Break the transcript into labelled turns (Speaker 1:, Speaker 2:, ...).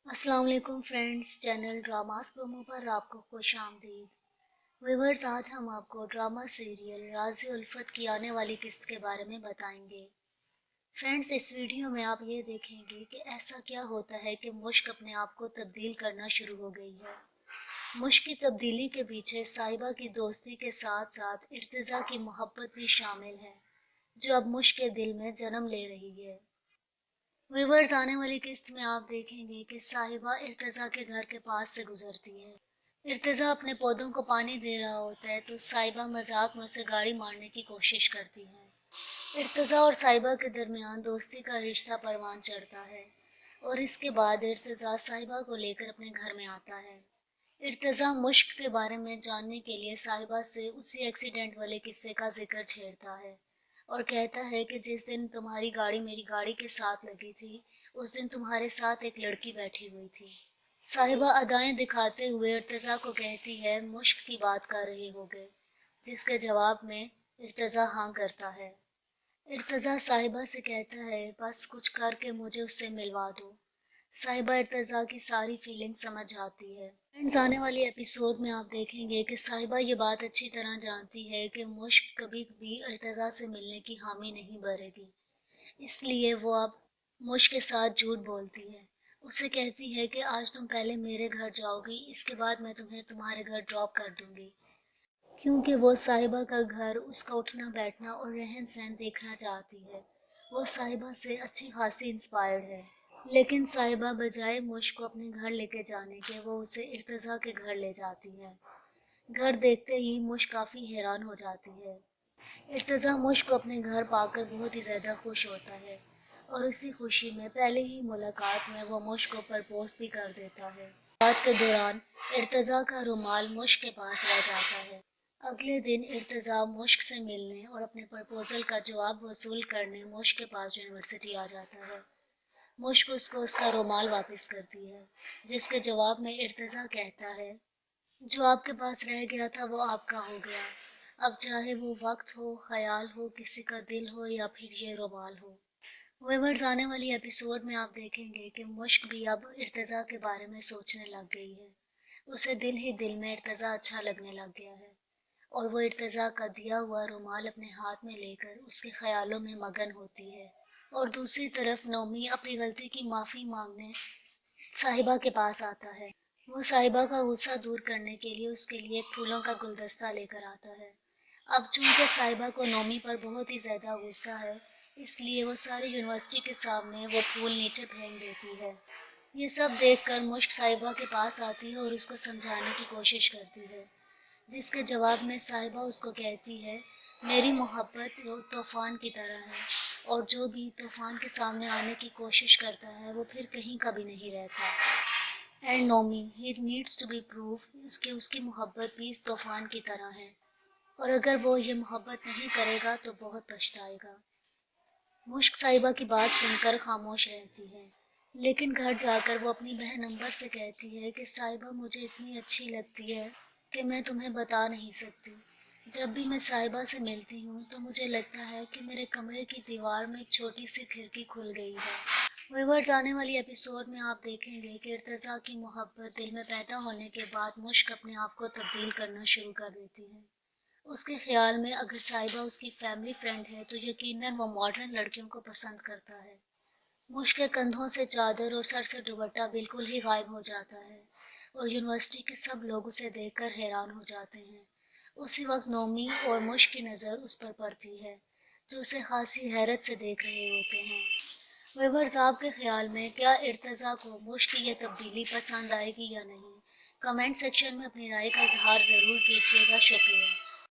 Speaker 1: अस्सलाम वालेकुम friends, channel dramas promo पर आपको खुश आमदीद। व्यूअर्स, आज हम आपको ड्रामा सीरियल राज़ी उल्फत की आने वाली किस्त के बारे में बताएंगे। फ्रेंड्स, इस वीडियो में आप ये देखेंगे कि ऐसा क्या होता है कि मुश्क अपने आप को तब्दील करना शुरू हो गई है। मुश्क की तब्दीली के पीछे साहिबा की दोस्ती के साथ साथ इर्तिज़ा की मोहब्बत भी शामिल है, जो अब मुश्क के दिल में जन्म ले रही है। व्यूअर्स, आने वाली किस्त में आप देखेंगे कि साहिबा इर्तिज़ा के घर के पास से गुजरती है। इर्तिज़ा अपने पौधों को पानी दे रहा होता है तो साहिबा मजाक में उसे गाड़ी मारने की कोशिश करती है। इर्तिज़ा और साहिबा के दरमियान दोस्ती का रिश्ता परवान चढ़ता है और इसके बाद इर्तिज़ा साहिबा को लेकर अपने घर में आता है। इर्तिज़ा मुश्क के बारे में जानने के लिए साहिबा से उसी एक्सीडेंट वाले किस्से का जिक्र छेड़ता है और कहता है कि जिस दिन तुम्हारी गाड़ी मेरी गाड़ी के साथ लगी थी, उस दिन तुम्हारे साथ एक लड़की बैठी हुई थी। साहिबा अदाएं दिखाते हुए इर्तिज़ा को कहती है मुश्क की बात कर रहे होगे, जिसके जवाब में इर्तिज़ा हाँ करता है। इर्तिज़ा साहिबा से कहता है बस कुछ करके मुझे उससे मिलवा दो। साहिबा इर्तिज़ा की सारी फीलिंग समझ आती है। फ्रेंड्स, आने वाली एपिसोड में आप देखेंगे कि साहिबा ये बात अच्छी तरह जानती है कि मुश्क कभी भी इर्तिज़ा से मिलने की हामी नहीं भरेगी, इसलिए वो अब मुश्क के साथ झूठ बोलती है। उसे कहती है कि आज तुम पहले मेरे घर जाओगी, इसके बाद मैं तुम्हें तुम्हारे घर ड्रॉप कर दूंगी, क्योंकि वो साहिबा का घर, उसका उठना बैठना और रहन सहन देखना चाहती है। वो साहिबा से अच्छी खासी इंस्पायर्ड है, लेकिन साहिबा बजाय मुश्क को अपने घर लेके जाने के वो उसे इर्तिज़ा के घर ले जाती है। घर देखते ही मुश्क काफ़ी हैरान हो जाती है। इर्तिज़ा मुश्क को अपने घर पाकर बहुत ही ज़्यादा खुश होता है और इसी खुशी में पहले ही मुलाकात में वो मुश्क को प्रपोज भी कर देता है। बात के दौरान इर्तिज़ा का रुमाल मुश्क के पास रह जाता है। अगले दिन इर्तिज़ा मुश्क से मिलने और अपने प्रपोजल का जवाब वसूल करने मुश्क के पास यूनिवर्सिटी आ जाता है। मुश्क उसको उसका रुमाल वापस करती है, जिसके जवाब में इर्तिज़ा कहता है जो आपके पास रह गया था वो आपका हो गया, अब चाहे वो वक्त हो, ख्याल हो, किसी का दिल हो या फिर ये रुमाल हो। व्यूअर्स, आने वाली एपिसोड में आप देखेंगे कि मुश्क भी अब इर्तिज़ा के बारे में सोचने लग गई है। उसे दिल ही दिल में इर्तिज़ा अच्छा लगने लग गया है और वो इर्तिज़ा का दिया हुआ रुमाल अपने हाथ में लेकर उसके ख्यालों में मगन होती है। और दूसरी तरफ नोमी अपनी गलती की माफ़ी मांगने साहिबा के पास आता है। वो साहिबा का गुस्सा दूर करने के लिए उसके लिए एक फूलों का गुलदस्ता लेकर आता है। अब चूंकि साहिबा को नोमी पर बहुत ही ज़्यादा गुस्सा है, इसलिए वो सारी यूनिवर्सिटी के सामने वो फूल नीचे फेंक देती है। ये सब देखकर मुश्क साहिबा के पास आती है और उसको समझाने की कोशिश करती है, जिसके जवाब में साहिबा उसको कहती है मेरी मोहब्बत तूफान की तरह है और जो भी तूफान के सामने आने की कोशिश करता है वो फिर कहीं कभी नहीं रहता। एंड नोमी he needs to be proof इसके उसकी मोहब्बत भी इस तूफान की तरह है और अगर वो ये मोहब्बत नहीं करेगा तो बहुत पछताएगा। मुश्क साहिबा की बात सुनकर खामोश रहती है, लेकिन घर जाकर वो अपनी बहन अंबर से कहती है कि साहिबा मुझे इतनी अच्छी लगती है कि मैं तुम्हें बता नहीं सकती। जब भी मैं साहिबा से मिलती हूँ तो मुझे लगता है कि मेरे कमरे की दीवार में एक छोटी सी खिड़की खुल गई है। व्यूअर्स, आने वाली एपिसोड में आप देखेंगे कि इर्तिज़ा की मोहब्बत दिल में पैदा होने के बाद मुश्क अपने आप को तब्दील करना शुरू कर देती है। उसके ख्याल में अगर साहिबा उसकी फैमिली फ्रेंड है तो यकीनन वो मॉडर्न लड़कियों को पसंद करता है। मुश्क के कंधों से चादर और सर से दुपट्टा बिल्कुल ही गायब हो जाता है और यूनिवर्सिटी के सब लोग उसे देखकर हैरान हो जाते हैं। उसी वक्त नोमी और मुश्क की नज़र उस पर पड़ती है, जो उसे खासी हैरत से देख रहे होते हैं। व्यूअर्स, आपके ख्याल में क्या इर्तिज़ा को मुश्क की ये तब्दीली पसंद आएगी या नहीं? कमेंट सेक्शन में अपनी राय का इजहार ज़रूर कीजिएगा। शुक्रिया।